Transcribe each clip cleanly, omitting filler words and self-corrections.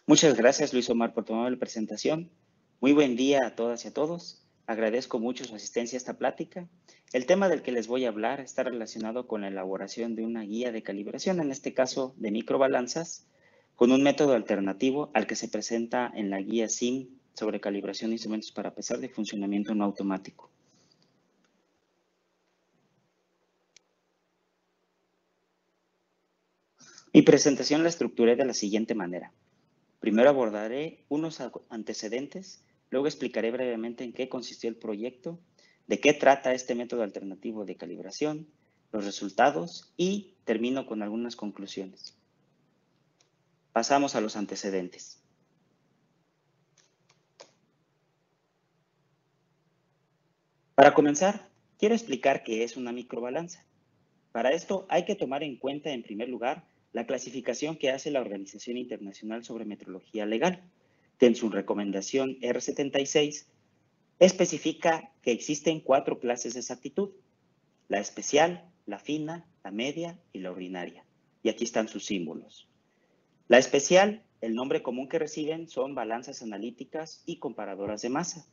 Muchas gracias, Luis Omar, por tomar la presentación. Muy buen día a todas y a todos. Agradezco mucho su asistencia a esta plática. El tema del que les voy a hablar está relacionado con la elaboración de una guía de calibración, en este caso de microbalanzas, con un método alternativo al que se presenta en la guía SIM sobre calibración de instrumentos para pesar de funcionamiento no automático. Mi presentación la estructuré de la siguiente manera. Primero abordaré unos antecedentes, luego explicaré brevemente en qué consistió el proyecto, de qué trata este método alternativo de calibración, los resultados y termino con algunas conclusiones. Pasamos a los antecedentes. Para comenzar, quiero explicar qué es una microbalanza. Para esto hay que tomar en cuenta, en primer lugar, la clasificación que hace la Organización Internacional sobre Metrología Legal, que en su recomendación R76 especifica que existen 4 clases de exactitud: la especial, la fina, la media y la ordinaria. Y aquí están sus símbolos. La especial, el nombre común que reciben son balanzas analíticas y comparadoras de masa.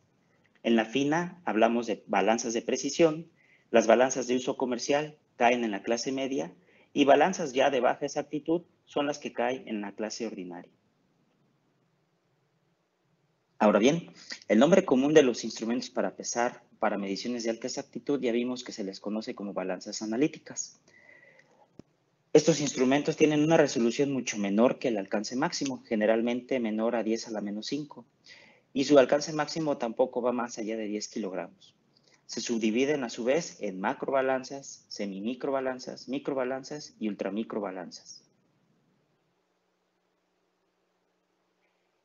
En la fina hablamos de balanzas de precisión, las balanzas de uso comercial caen en la clase media y balanzas ya de baja exactitud son las que caen en la clase ordinaria. Ahora bien, el nombre común de los instrumentos para pesar, para mediciones de alta exactitud, ya vimos que se les conoce como balanzas analíticas. Estos instrumentos tienen una resolución mucho menor que el alcance máximo, generalmente menor a 10 a la menos 5, y su alcance máximo tampoco va más allá de 10 kilogramos. Se subdividen a su vez en macrobalanzas, semimicrobalanzas, microbalanzas y ultramicrobalanzas.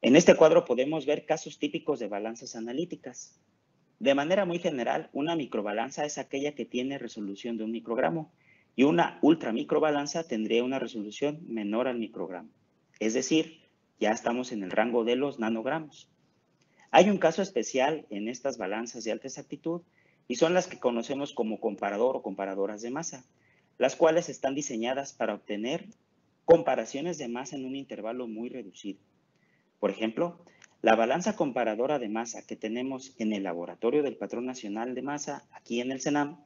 En este cuadro podemos ver casos típicos de balanzas analíticas. De manera muy general, una microbalanza es aquella que tiene resolución de 1 microgramo y una ultramicrobalanza tendría una resolución menor al microgramo. Es decir, ya estamos en el rango de los nanogramos. Hay un caso especial en estas balanzas de alta exactitud y son las que conocemos como comparador o comparadoras de masa, las cuales están diseñadas para obtener comparaciones de masa en un intervalo muy reducido. Por ejemplo, la balanza comparadora de masa que tenemos en el laboratorio del Patrón Nacional de Masa, aquí en el CENAM,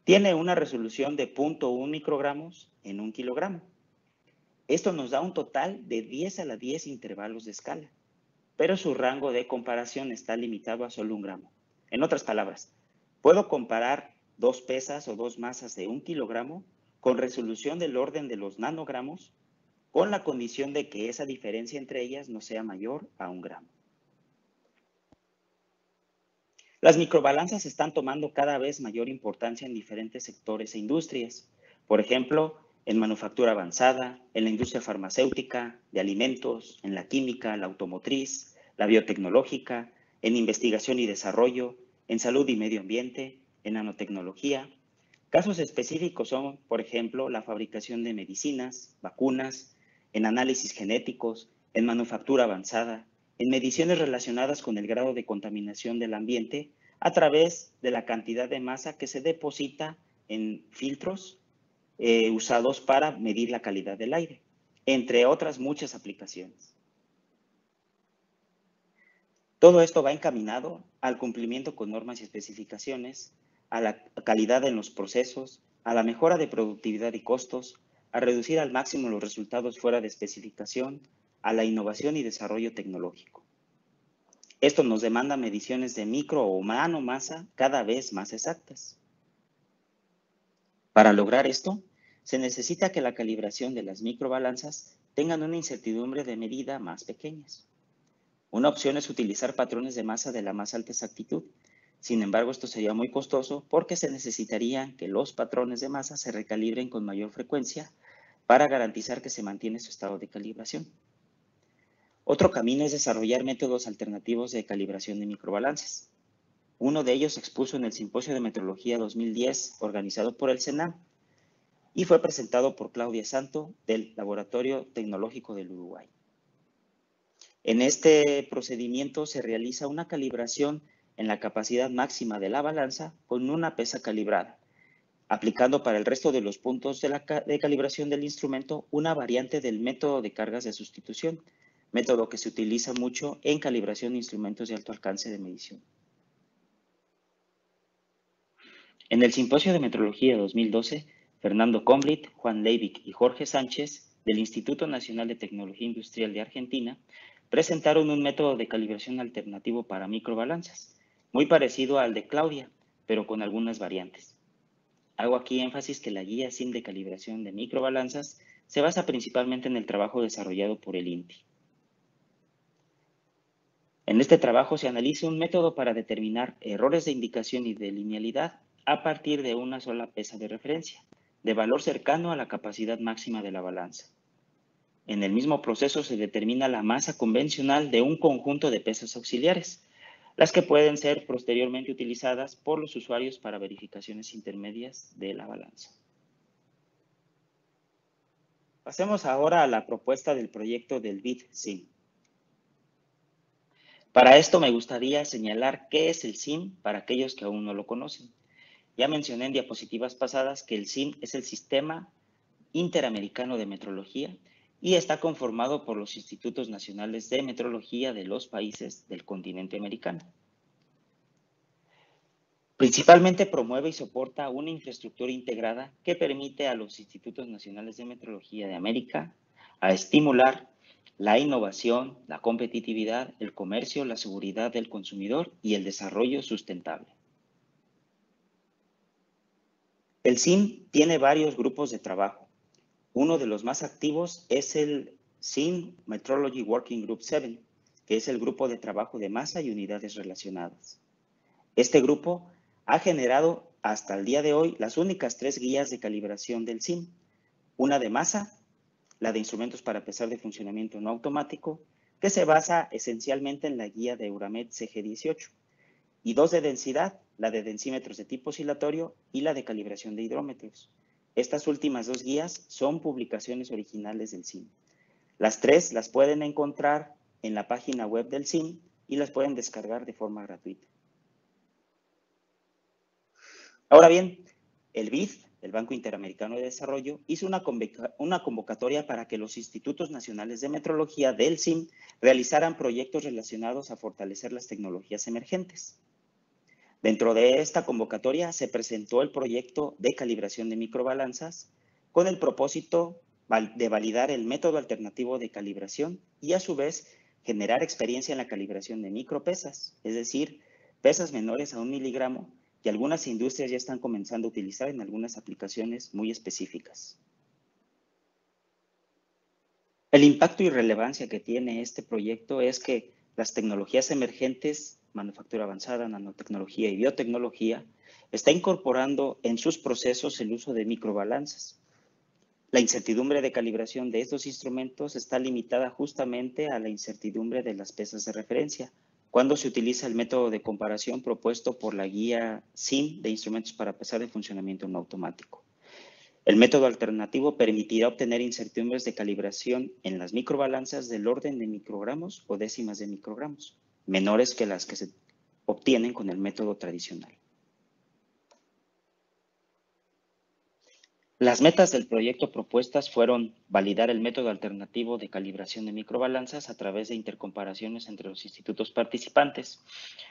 tiene una resolución de 0.1 microgramos en 1 kilogramo. Esto nos da un total de 10 a la 10 intervalos de escala, pero su rango de comparación está limitado a solo 1 gramo. En otras palabras, puedo comparar 2 pesas o 2 masas de 1 kilogramo con resolución del orden de los nanogramos, con la condición de que esa diferencia entre ellas no sea mayor a 1 gramo. Las microbalanzas están tomando cada vez mayor importancia en diferentes sectores e industrias. Por ejemplo, en manufactura avanzada, en la industria farmacéutica, de alimentos, en la química, la automotriz, la biotecnológica, en investigación y desarrollo, en salud y medio ambiente, en nanotecnología. Casos específicos son, por ejemplo, la fabricación de medicinas, vacunas, en análisis genéticos, en manufactura avanzada, en mediciones relacionadas con el grado de contaminación del ambiente a través de la cantidad de masa que se deposita en filtros usados para medir la calidad del aire, entre otras muchas aplicaciones. Todo esto va encaminado al cumplimiento con normas y especificaciones, a la calidad en los procesos, a la mejora de productividad y costos, a reducir al máximo los resultados fuera de especificación, a la innovación y desarrollo tecnológico. Esto nos demanda mediciones de micro o nanomasa cada vez más exactas. Para lograr esto, se necesita que la calibración de las microbalanzas tengan una incertidumbre de medida más pequeñas. Una opción es utilizar patrones de masa de la más alta exactitud. Sin embargo, esto sería muy costoso porque se necesitaría que los patrones de masa se recalibren con mayor frecuencia para garantizar que se mantiene su estado de calibración. Otro camino es desarrollar métodos alternativos de calibración de microbalanzas. Uno de ellos se expuso en el Simposio de Metrología 2010 organizado por el CENAM y fue presentado por Claudia Santo del Laboratorio Tecnológico del Uruguay. En este procedimiento se realiza una calibración en la capacidad máxima de la balanza con una pesa calibrada, aplicando para el resto de los puntos de calibración del instrumento una variante del método de cargas de sustitución, método que se utiliza mucho en calibración de instrumentos de alto alcance de medición. En el Simposio de Metrología 2012, Fernando Comblit, Juan Leivick y Jorge Sánchez, del Instituto Nacional de Tecnología Industrial de Argentina, presentaron un método de calibración alternativo para microbalanzas, muy parecido al de Claudia, pero con algunas variantes. Hago aquí énfasis que la guía SIM de calibración de microbalanzas se basa principalmente en el trabajo desarrollado por el INTI. En este trabajo se analiza un método para determinar errores de indicación y de linealidad a partir de una sola pesa de referencia, de valor cercano a la capacidad máxima de la balanza. En el mismo proceso se determina la masa convencional de un conjunto de pesas auxiliares, las que pueden ser posteriormente utilizadas por los usuarios para verificaciones intermedias de la balanza. Pasemos ahora a la propuesta del proyecto del BID-SIM. Para esto me gustaría señalar qué es el SIM para aquellos que aún no lo conocen. Ya mencioné en diapositivas pasadas que el SIM es el Sistema Interamericano de Metrología y está conformado por los Institutos Nacionales de Metrología de los países del continente americano. Principalmente promueve y soporta una infraestructura integrada que permite a los Institutos Nacionales de Metrología de América a estimular la innovación, la competitividad, el comercio, la seguridad del consumidor y el desarrollo sustentable. El SIM tiene varios grupos de trabajo. Uno de los más activos es el SIM Metrology Working Group 7, que es el grupo de trabajo de masa y unidades relacionadas. Este grupo ha generado hasta el día de hoy las únicas 3 guías de calibración del SIM, una de masa, la de instrumentos para pesar de funcionamiento no automático, que se basa esencialmente en la guía de Euramet CG18, y 2 de densidad, la de densímetros de tipo oscilatorio y la de calibración de hidrómetros. Estas últimas 2 guías son publicaciones originales del SIM. Las 3 las pueden encontrar en la página web del SIM y las pueden descargar de forma gratuita. Ahora bien, el BID, el Banco Interamericano de Desarrollo, hizo una convocatoria para que los Institutos Nacionales de Metrología del SIM realizaran proyectos relacionados a fortalecer las tecnologías emergentes. Dentro de esta convocatoria se presentó el proyecto de calibración de microbalanzas con el propósito de validar el método alternativo de calibración y a su vez generar experiencia en la calibración de micropesas, es decir, pesas menores a 1 miligramo, y algunas industrias ya están comenzando a utilizar en algunas aplicaciones muy específicas. El impacto y relevancia que tiene este proyecto es que las tecnologías emergentes, manufactura avanzada, nanotecnología y biotecnología, está incorporando en sus procesos el uso de microbalanzas. La incertidumbre de calibración de estos instrumentos está limitada justamente a la incertidumbre de las pesas de referencia, cuando se utiliza el método de comparación propuesto por la guía SIM de instrumentos para pesar de funcionamiento no automático. El método alternativo permitirá obtener incertidumbres de calibración en las microbalanzas del orden de microgramos o décimas de microgramos, menores que las que se obtienen con el método tradicional. Las metas del proyecto propuestas fueron validar el método alternativo de calibración de microbalanzas a través de intercomparaciones entre los institutos participantes,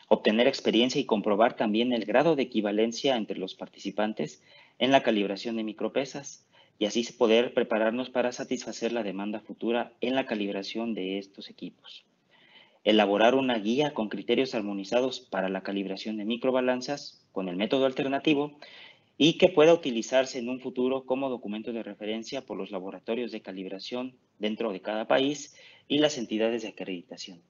obtener experiencia y comprobar también el grado de equivalencia entre los participantes en la calibración de micropesas y así poder prepararnos para satisfacer la demanda futura en la calibración de estos equipos. Elaborar una guía con criterios armonizados para la calibración de microbalanzas con el método alternativo y que pueda utilizarse en un futuro como documento de referencia por los laboratorios de calibración dentro de cada país y las entidades de acreditación.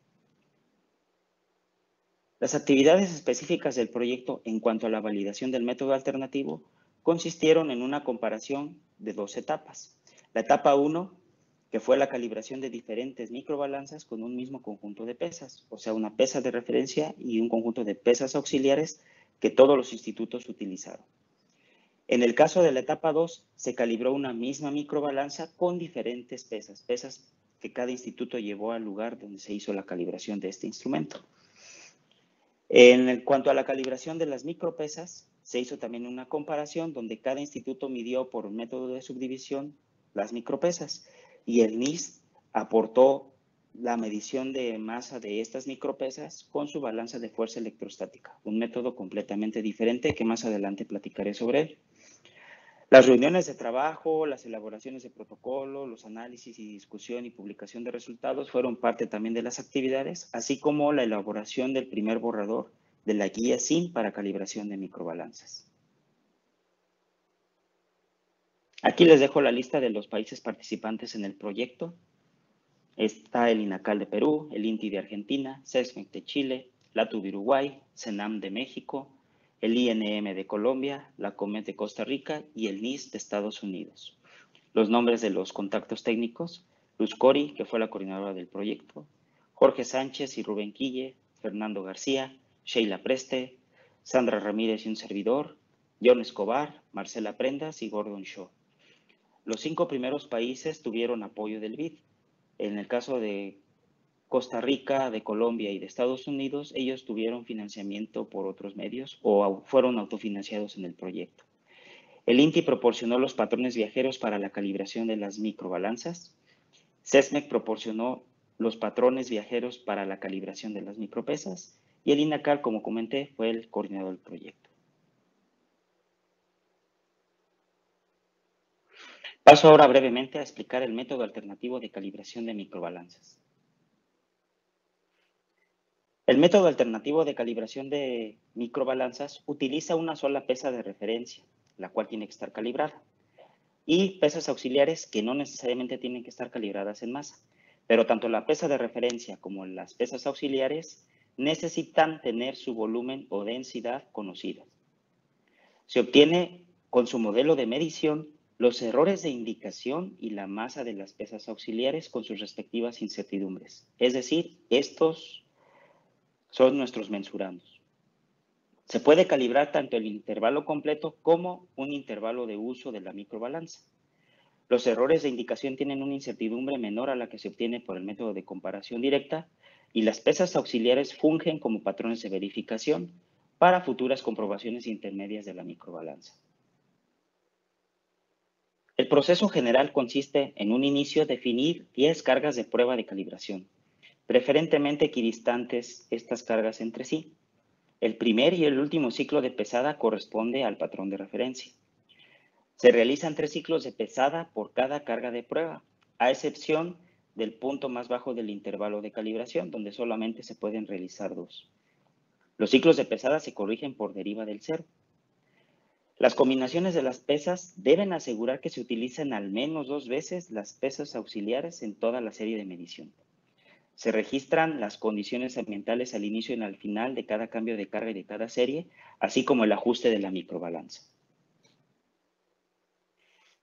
Las actividades específicas del proyecto en cuanto a la validación del método alternativo consistieron en una comparación de 2 etapas. La etapa 1, que fue la calibración de diferentes microbalanzas con un mismo conjunto de pesas, o sea, una pesa de referencia y un conjunto de pesas auxiliares que todos los institutos utilizaron. En el caso de la etapa 2, se calibró una misma microbalanza con diferentes pesas, pesas que cada instituto llevó al lugar donde se hizo la calibración de este instrumento. En cuanto a la calibración de las micropesas, se hizo también una comparación donde cada instituto midió por un método de subdivisión las micropesas y el NIST aportó la medición de masa de estas micropesas con su balanza de fuerza electrostática, un método completamente diferente que más adelante platicaré sobre él. Las reuniones de trabajo, las elaboraciones de protocolo, los análisis y discusión y publicación de resultados fueron parte también de las actividades, así como la elaboración del primer borrador de la guía SIM para calibración de microbalanzas. Aquí les dejo la lista de los países participantes en el proyecto. Está el INACAL de Perú, el INTI de Argentina, SESMEC de Chile, LATU de Uruguay, CENAM de México, el INM de Colombia, la COMET de Costa Rica y el NIS de Estados Unidos. Los nombres de los contactos técnicos: Luz Cori, que fue la coordinadora del proyecto, Jorge Sánchez y Rubén Quille, Fernando García, Sheila Preste, Sandra Ramírez y un servidor, John Escobar, Marcela Prendas y Gordon Shaw. Los 5 primeros países tuvieron apoyo del BID. En el caso de Costa Rica, de Colombia y de Estados Unidos, ellos tuvieron financiamiento por otros medios o fueron autofinanciados en el proyecto. El INTI proporcionó los patrones viajeros para la calibración de las microbalanzas. SESMEC proporcionó los patrones viajeros para la calibración de las micropesas. Y el INACAL, como comenté, fue el coordinador del proyecto. Paso ahora brevemente a explicar el método alternativo de calibración de microbalanzas. El método alternativo de calibración de microbalanzas utiliza una sola pesa de referencia, la cual tiene que estar calibrada, y pesas auxiliares que no necesariamente tienen que estar calibradas en masa, pero tanto la pesa de referencia como las pesas auxiliares necesitan tener su volumen o densidad conocidas. Se obtiene con su modelo de medición los errores de indicación y la masa de las pesas auxiliares con sus respectivas incertidumbres, es decir, estos son nuestros mensurandos. Se puede calibrar tanto el intervalo completo como un intervalo de uso de la microbalanza. Los errores de indicación tienen una incertidumbre menor a la que se obtiene por el método de comparación directa y las pesas auxiliares fungen como patrones de verificación para futuras comprobaciones intermedias de la microbalanza. El proceso general consiste en un inicio definir 10 cargas de prueba de calibración, preferentemente equidistantes estas cargas entre sí. El primer y el último ciclo de pesada corresponde al patrón de referencia. Se realizan 3 ciclos de pesada por cada carga de prueba, a excepción del punto más bajo del intervalo de calibración, donde solamente se pueden realizar 2. Los ciclos de pesada se corrigen por deriva del cero. Las combinaciones de las pesas deben asegurar que se utilicen al menos 2 veces las pesas auxiliares en toda la serie de medición. Se registran las condiciones ambientales al inicio y al final de cada cambio de carga y de cada serie, así como el ajuste de la microbalanza.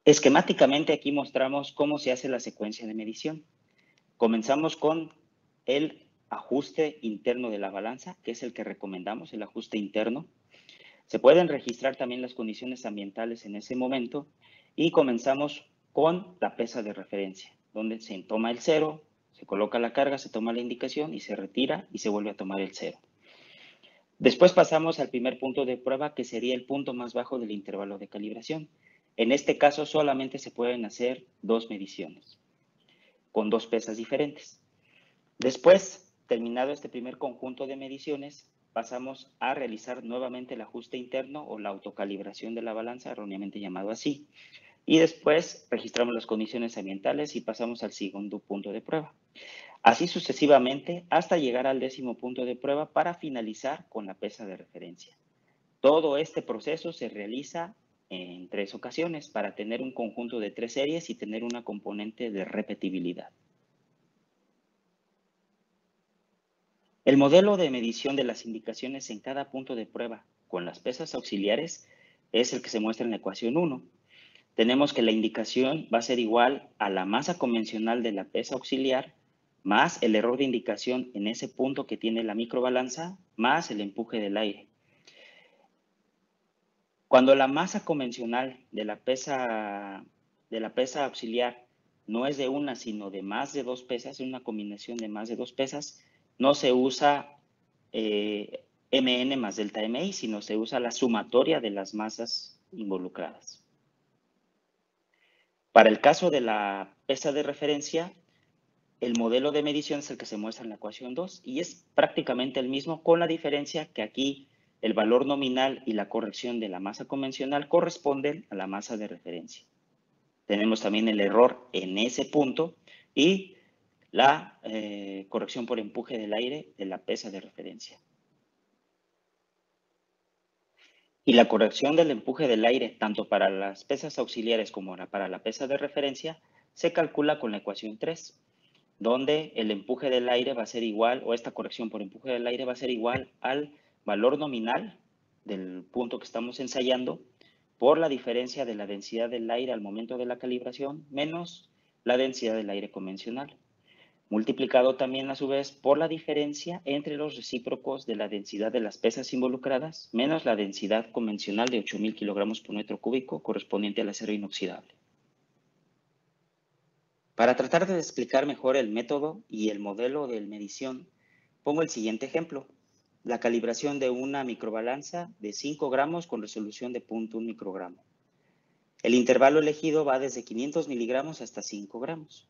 Esquemáticamente aquí mostramos cómo se hace la secuencia de medición. Comenzamos con el ajuste interno de la balanza, que es el que recomendamos, el ajuste interno. Se pueden registrar también las condiciones ambientales en ese momento y comenzamos con la pesa de referencia, donde se toma el cero, se coloca la carga, se toma la indicación y se retira y se vuelve a tomar el cero. Después pasamos al primer punto de prueba, que sería el punto más bajo del intervalo de calibración. En este caso solamente se pueden hacer 2 mediciones, con 2 pesas diferentes. Después, terminado este primer conjunto de mediciones, pasamos a realizar nuevamente el ajuste interno o la autocalibración de la balanza, erróneamente llamado así. Y después registramos las condiciones ambientales y pasamos al segundo punto de prueba. Así sucesivamente hasta llegar al 10º punto de prueba para finalizar con la pesa de referencia. Todo este proceso se realiza en 3 ocasiones para tener un conjunto de 3 series y tener una componente de repetibilidad. El modelo de medición de las indicaciones en cada punto de prueba con las pesas auxiliares es el que se muestra en la ecuación 1. Tenemos que la indicación va a ser igual a la masa convencional de la pesa auxiliar más el error de indicación en ese punto que tiene la microbalanza más el empuje del aire. Cuando la masa convencional de la pesa auxiliar no es de una, sino de más de 2 pesas, una combinación de más de 2 pesas, no se usa MN más delta MI, sino se usa la sumatoria de las masas involucradas. Para el caso de la pesa de referencia, el modelo de medición es el que se muestra en la ecuación 2 y es prácticamente el mismo, con la diferencia que aquí el valor nominal y la corrección de la masa convencional corresponden a la masa de referencia. Tenemos también el error en ese punto y la corrección por empuje del aire de la pesa de referencia. Y la corrección del empuje del aire, tanto para las pesas auxiliares como para la pesa de referencia, se calcula con la ecuación 3, donde el empuje del aire va a ser igual, o esta corrección por empuje del aire va a ser igual al valor nominal del punto que estamos ensayando por la diferencia de la densidad del aire al momento de la calibración menos la densidad del aire convencional, multiplicado también a su vez por la diferencia entre los recíprocos de la densidad de las pesas involucradas menos la densidad convencional de 8.000 kilogramos por metro cúbico correspondiente al acero inoxidable. Para tratar de explicar mejor el método y el modelo de medición, pongo el siguiente ejemplo. La calibración de una microbalanza de 5 gramos con resolución de 0.1 microgramo. El intervalo elegido va desde 500 miligramos hasta 5 gramos.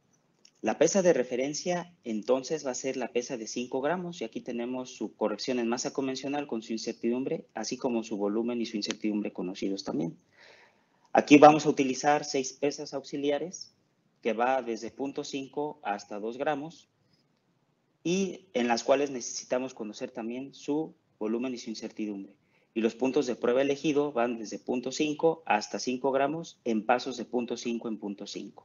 La pesa de referencia entonces va a ser la pesa de 5 gramos y aquí tenemos su corrección en masa convencional con su incertidumbre, así como su volumen y su incertidumbre conocidos también. Aquí vamos a utilizar 6 pesas auxiliares que va desde 0.5 hasta 2 gramos y en las cuales necesitamos conocer también su volumen y su incertidumbre. Y los puntos de prueba elegido van desde 0.5 hasta 5 gramos en pasos de 0.5 en 0.5.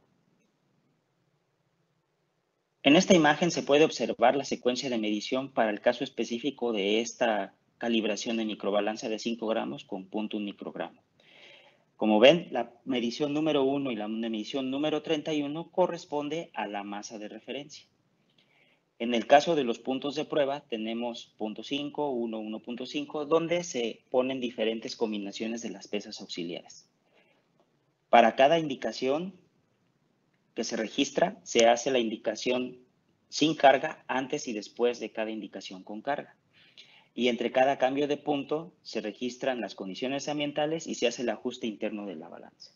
En esta imagen se puede observar la secuencia de medición para el caso específico de esta calibración de microbalanza de 5 gramos con 0.1 microgramo. Como ven, la medición número 1 y la medición número 31 corresponde a la masa de referencia. En el caso de los puntos de prueba, tenemos 0.5, 1, 1.5, donde se ponen diferentes combinaciones de las pesas auxiliares. Para cada indicación que se registra, se hace la indicación sin carga antes y después de cada indicación con carga. Y entre cada cambio de punto se registran las condiciones ambientales y se hace el ajuste interno de la balanza.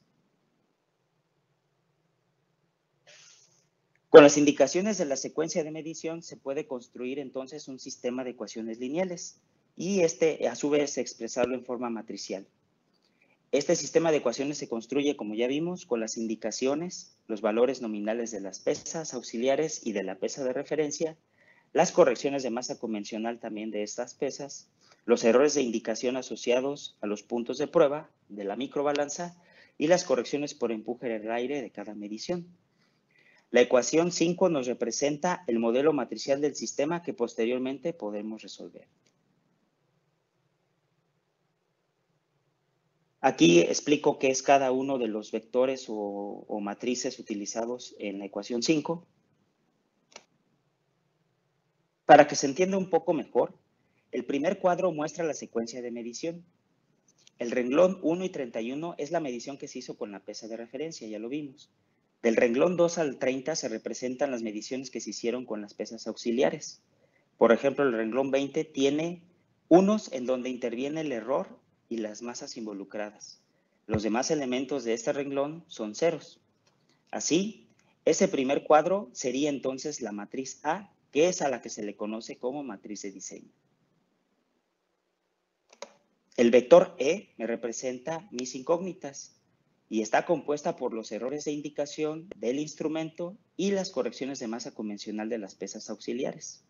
Con las indicaciones de la secuencia de medición se puede construir entonces un sistema de ecuaciones lineales y a su vez expresarlo en forma matricial. Este sistema de ecuaciones se construye, como ya vimos, con las indicaciones, los valores nominales de las pesas auxiliares y de la pesa de referencia, las correcciones de masa convencional también de estas pesas, los errores de indicación asociados a los puntos de prueba de la microbalanza y las correcciones por empuje del aire de cada medición. La ecuación 5 nos representa el modelo matricial del sistema que posteriormente podemos resolver. Aquí explico qué es cada uno de los vectores o matrices utilizados en la ecuación 5. Para que se entienda un poco mejor, el primer cuadro muestra la secuencia de medición. El renglón 1 y 31 es la medición que se hizo con la pesa de referencia, ya lo vimos. Del renglón 2 al 30 se representan las mediciones que se hicieron con las pesas auxiliares. Por ejemplo, el renglón 20 tiene unos en donde interviene el error y las masas involucradas. Los demás elementos de este renglón son ceros. Así, ese primer cuadro sería entonces la matriz A, que es a la que se le conoce como matriz de diseño. El vector E me representa mis incógnitas y está compuesta por los errores de indicación del instrumento y las correcciones de masa convencional de las pesas auxiliares.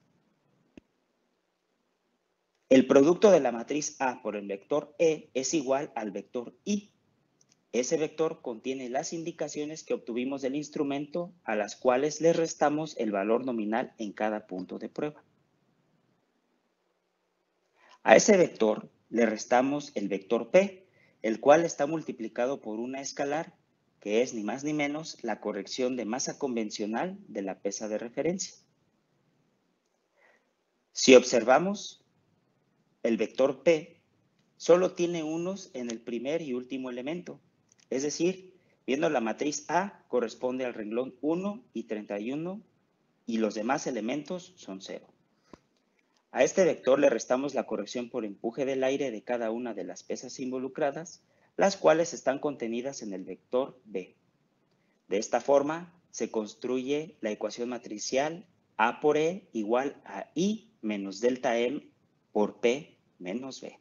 El producto de la matriz A por el vector E es igual al vector I. Ese vector contiene las indicaciones que obtuvimos del instrumento a las cuales le restamos el valor nominal en cada punto de prueba. A ese vector le restamos el vector P, el cual está multiplicado por una escalar, que es ni más ni menos la corrección de masa convencional de la pesa de referencia. Si observamos, el vector P solo tiene unos en el primer y último elemento, es decir, viendo la matriz A corresponde al renglón 1 y 31 y los demás elementos son 0. A este vector le restamos la corrección por empuje del aire de cada una de las pesas involucradas, las cuales están contenidas en el vector B. De esta forma, se construye la ecuación matricial A por E igual a I menos delta M por P menos B.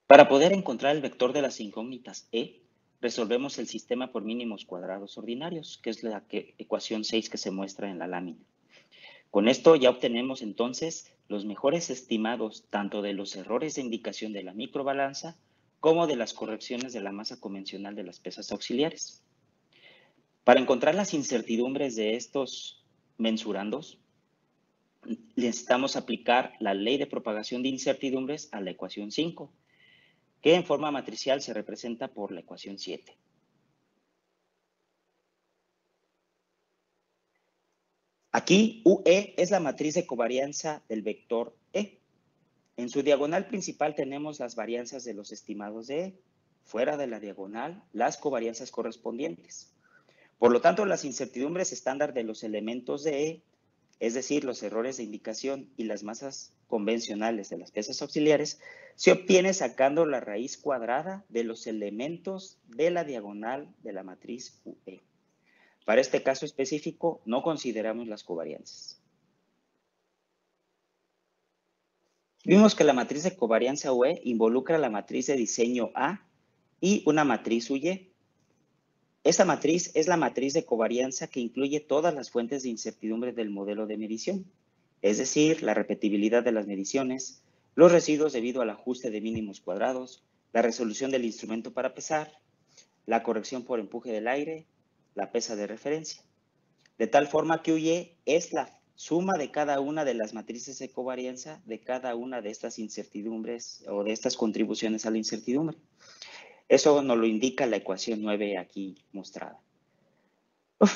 Para poder encontrar el vector de las incógnitas E, resolvemos el sistema por mínimos cuadrados ordinarios, que es la ecuación 6 que se muestra en la lámina. Con esto ya obtenemos entonces los mejores estimados tanto de los errores de indicación de la microbalanza como de las correcciones de la masa convencional de las pesas auxiliares. Para encontrar las incertidumbres de estos mensurandos, necesitamos aplicar la ley de propagación de incertidumbres a la ecuación 5, que en forma matricial se representa por la ecuación 7. Aquí, UE es la matriz de covarianza del vector E. En su diagonal principal tenemos las varianzas de los estimados de E. Fuera de la diagonal, las covarianzas correspondientes. Por lo tanto, las incertidumbres estándar de los elementos de E, es decir, los errores de indicación y las masas convencionales de las pesas auxiliares, se obtiene sacando la raíz cuadrada de los elementos de la diagonal de la matriz UE. Para este caso específico, no consideramos las covarianzas. Vimos que la matriz de covarianza UE involucra la matriz de diseño A y una matriz UY. Esta matriz es la matriz de covarianza que incluye todas las fuentes de incertidumbre del modelo de medición, es decir, la repetibilidad de las mediciones, los residuos debido al ajuste de mínimos cuadrados, la resolución del instrumento para pesar, la corrección por empuje del aire, la pesa de referencia. De tal forma que UY es la suma de cada una de las matrices de covarianza de cada una de estas incertidumbres o de estas contribuciones a la incertidumbre. Eso nos lo indica la ecuación 9 aquí mostrada.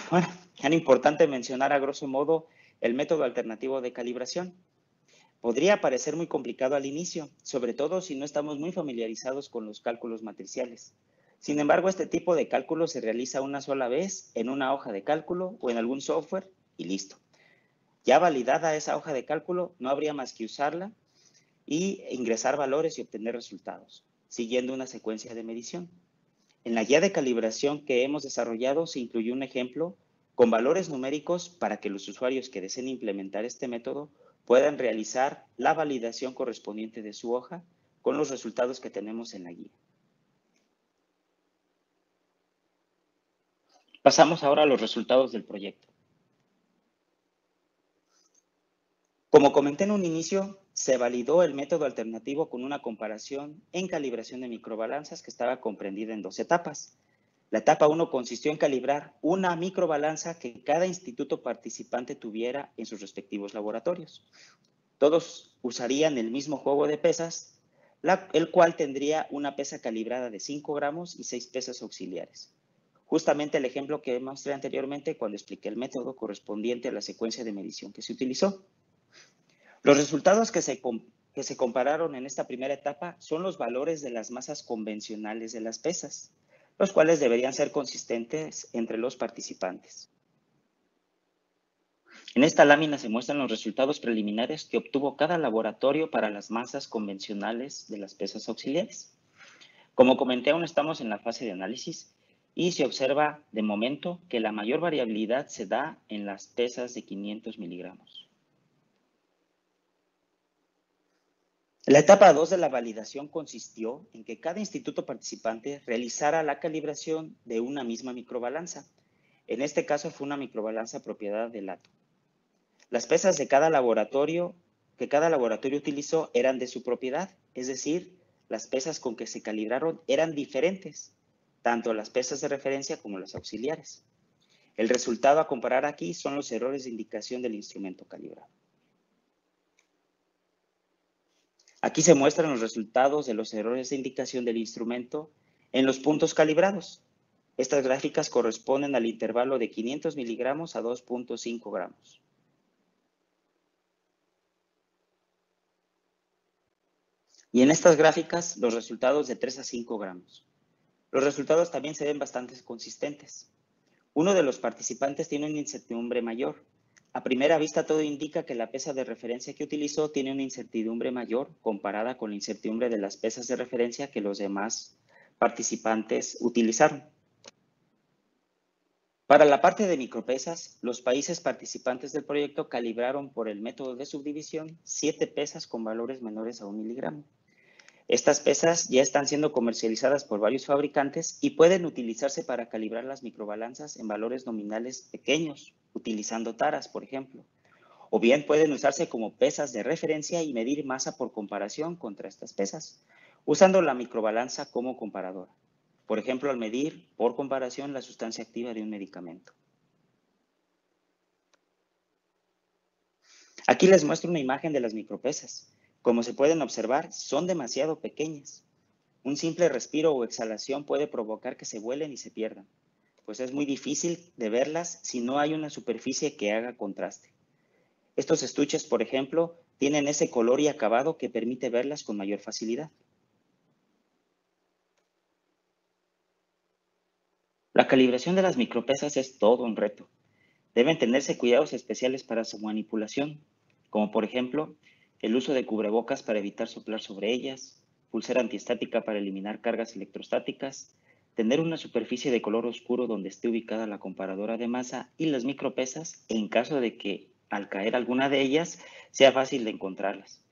Bueno, es importante mencionar a grosso modo el método alternativo de calibración. Podría parecer muy complicado al inicio, sobre todo si no estamos muy familiarizados con los cálculos matriciales. Sin embargo, este tipo de cálculo se realiza una sola vez en una hoja de cálculo o en algún software y listo. Ya validada esa hoja de cálculo, no habría más que usarla y ingresar valores y obtener resultados, siguiendo una secuencia de medición. En la guía de calibración que hemos desarrollado se incluyó un ejemplo con valores numéricos para que los usuarios que deseen implementar este método puedan realizar la validación correspondiente de su hoja con los resultados que tenemos en la guía. Pasamos ahora a los resultados del proyecto. Como comenté en un inicio, se validó el método alternativo con una comparación en calibración de microbalanzas que estaba comprendida en 2 etapas. La etapa 1 consistió en calibrar una microbalanza que cada instituto participante tuviera en sus respectivos laboratorios. Todos usarían el mismo juego de pesas, el cual tendría una pesa calibrada de 5 gramos y 6 pesas auxiliares. Justamente el ejemplo que mostré anteriormente cuando expliqué el método correspondiente a la secuencia de medición que se utilizó. Los resultados que se compararon en esta primera etapa son los valores de las masas convencionales de las pesas, los cuales deberían ser consistentes entre los participantes. En esta lámina se muestran los resultados preliminares que obtuvo cada laboratorio para las masas convencionales de las pesas auxiliares. Como comenté, aún estamos en la fase de análisis y se observa de momento que la mayor variabilidad se da en las pesas de 500 miligramos. La etapa 2 de la validación consistió en que cada instituto participante realizara la calibración de una misma microbalanza. En este caso fue una microbalanza propiedad del ATO. Las pesas de cada laboratorio utilizó eran de su propiedad, es decir, las pesas con que se calibraron eran diferentes, tanto las pesas de referencia como las auxiliares. El resultado a comparar aquí son los errores de indicación del instrumento calibrado. Aquí se muestran los resultados de los errores de indicación del instrumento en los puntos calibrados. Estas gráficas corresponden al intervalo de 500 miligramos a 2.5 gramos. Y en estas gráficas, los resultados de 3 a 5 gramos. Los resultados también se ven bastante consistentes. Uno de los participantes tiene una incertidumbre mayor. A primera vista, todo indica que la pesa de referencia que utilizó tiene una incertidumbre mayor comparada con la incertidumbre de las pesas de referencia que los demás participantes utilizaron. Para la parte de micropesas, los países participantes del proyecto calibraron por el método de subdivisión 7 pesas con valores menores a 1 miligramo. Estas pesas ya están siendo comercializadas por varios fabricantes y pueden utilizarse para calibrar las microbalanzas en valores nominales pequeños, utilizando taras, por ejemplo. O bien pueden usarse como pesas de referencia y medir masa por comparación contra estas pesas, usando la microbalanza como comparadora. Por ejemplo, al medir por comparación la sustancia activa de un medicamento. Aquí les muestro una imagen de las micropesas. Como se pueden observar, son demasiado pequeñas. Un simple respiro o exhalación puede provocar que se vuelen y se pierdan, pues es muy difícil de verlas si no hay una superficie que haga contraste. Estos estuches, por ejemplo, tienen ese color y acabado que permite verlas con mayor facilidad. La calibración de las micropesas es todo un reto. Deben tenerse cuidados especiales para su manipulación, como por ejemplo, el uso de cubrebocas para evitar soplar sobre ellas, pulsera antiestática para eliminar cargas electrostáticas, tener una superficie de color oscuro donde esté ubicada la comparadora de masa y las micropesas en caso de que, al caer alguna de ellas, sea fácil de encontrarlas.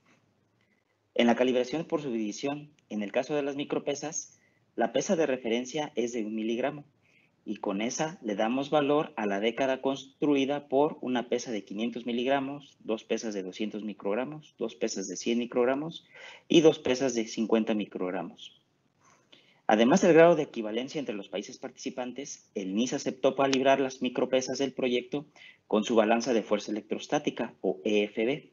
En la calibración por subdivisión, en el caso de las micropesas, la pesa de referencia es de 1 miligramo y con esa le damos valor a la década construida por una pesa de 500 miligramos, 2 pesas de 200 microgramos, 2 pesas de 100 microgramos y 2 pesas de 50 microgramos. Además del grado de equivalencia entre los países participantes, el NIS aceptó calibrar las micropesas del proyecto con su balanza de fuerza electrostática o EFB.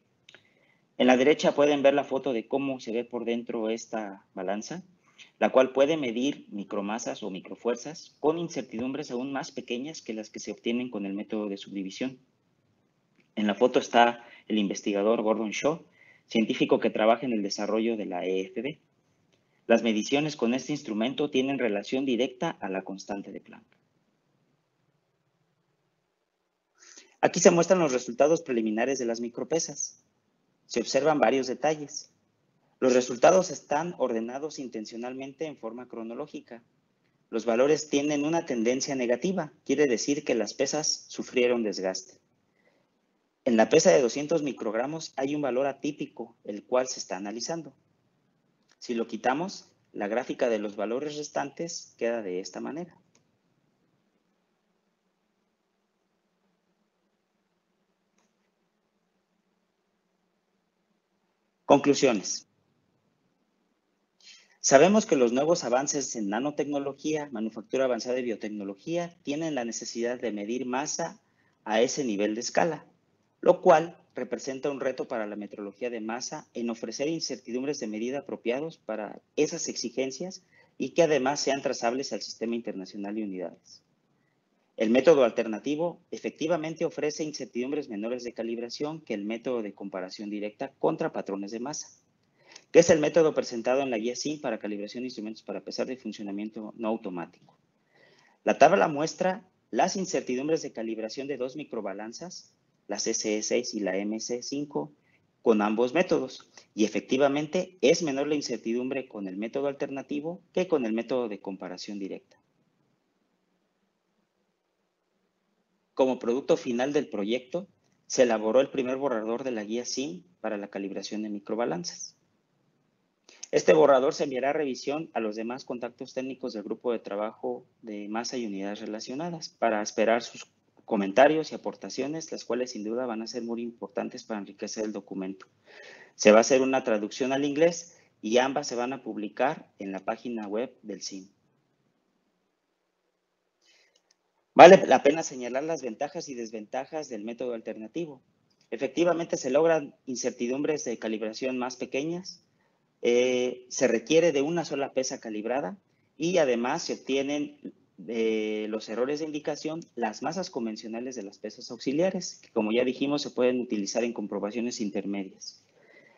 En la derecha pueden ver la foto de cómo se ve por dentro esta balanza, la cual puede medir micromasas o microfuerzas con incertidumbres aún más pequeñas que las que se obtienen con el método de subdivisión. En la foto está el investigador Gordon Shaw, científico que trabaja en el desarrollo de la EFB. Las mediciones con este instrumento tienen relación directa a la constante de Planck. Aquí se muestran los resultados preliminares de las micropesas. Se observan varios detalles. Los resultados están ordenados intencionalmente en forma cronológica. Los valores tienen una tendencia negativa, quiere decir que las pesas sufrieron desgaste. En la pesa de 200 microgramos hay un valor atípico, el cual se está analizando. Si lo quitamos, la gráfica de los valores restantes queda de esta manera. Conclusiones. Sabemos que los nuevos avances en nanotecnología, manufactura avanzada y biotecnología tienen la necesidad de medir masa a ese nivel de escala, lo cual representa un reto para la metrología de masa en ofrecer incertidumbres de medida apropiados para esas exigencias y que además sean trazables al sistema internacional de unidades. El método alternativo efectivamente ofrece incertidumbres menores de calibración que el método de comparación directa contra patrones de masa, que es el método presentado en la guía SIM para calibración de instrumentos para pesar de funcionamiento no automático. La tabla muestra las incertidumbres de calibración de dos microbalanzas, la CCE6 y la MC5, con ambos métodos, y efectivamente es menor la incertidumbre con el método alternativo que con el método de comparación directa. Como producto final del proyecto, se elaboró el primer borrador de la guía SIM para la calibración de microbalanzas. Este borrador se enviará a revisión a los demás contactos técnicos del grupo de trabajo de masa y unidades relacionadas para esperar sus comentarios y aportaciones, las cuales sin duda van a ser muy importantes para enriquecer el documento. Se va a hacer una traducción al inglés y ambas se van a publicar en la página web del SIM. Vale la pena señalar las ventajas y desventajas del método alternativo. Efectivamente, se logran incertidumbres de calibración más pequeñas, se requiere de una sola pesa calibrada y además se obtienen de los errores de indicación las masas convencionales de las pesas auxiliares, que como ya dijimos se pueden utilizar en comprobaciones intermedias.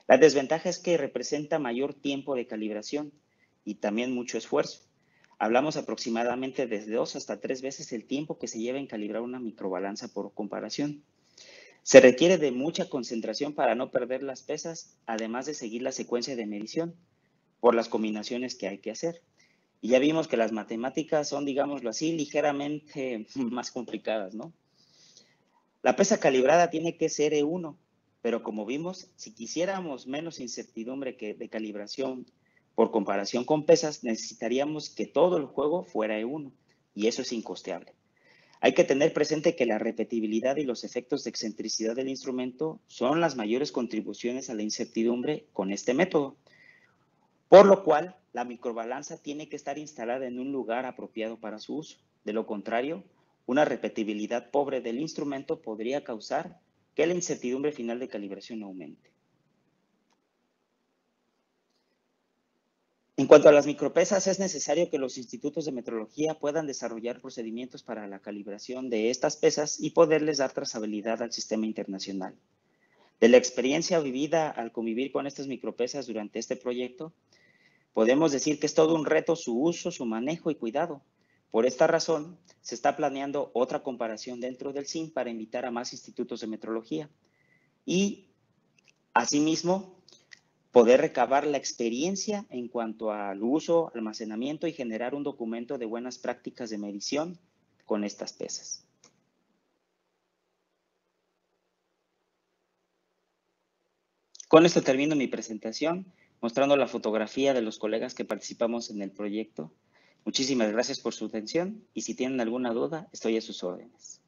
La desventaja es que representa mayor tiempo de calibración y también mucho esfuerzo. Hablamos aproximadamente de 2 hasta 3 veces el tiempo que se lleva en calibrar una microbalanza por comparación. Se requiere de mucha concentración para no perder las pesas, además de seguir la secuencia de medición por las combinaciones que hay que hacer. Y ya vimos que las matemáticas son, digámoslo así, ligeramente más complicadas, ¿no? La pesa calibrada tiene que ser E1, pero como vimos, si quisiéramos menos incertidumbre de calibración por comparación con pesas, necesitaríamos que todo el juego fuera E1, y eso es incosteable. Hay que tener presente que la repetibilidad y los efectos de excentricidad del instrumento son las mayores contribuciones a la incertidumbre con este método, por lo cual la microbalanza tiene que estar instalada en un lugar apropiado para su uso. De lo contrario, una repetibilidad pobre del instrumento podría causar que la incertidumbre final de calibración aumente. En cuanto a las micropesas, es necesario que los institutos de metrología puedan desarrollar procedimientos para la calibración de estas pesas y poderles dar trazabilidad al sistema internacional. De la experiencia vivida al convivir con estas micropesas durante este proyecto, podemos decir que es todo un reto su uso, su manejo y cuidado. Por esta razón, se está planeando otra comparación dentro del CIN para invitar a más institutos de metrología y, asimismo, poder recabar la experiencia en cuanto al uso, almacenamiento y generar un documento de buenas prácticas de medición con estas pesas. Con esto termino mi presentación, mostrando la fotografía de los colegas que participamos en el proyecto. Muchísimas gracias por su atención y si tienen alguna duda, estoy a sus órdenes.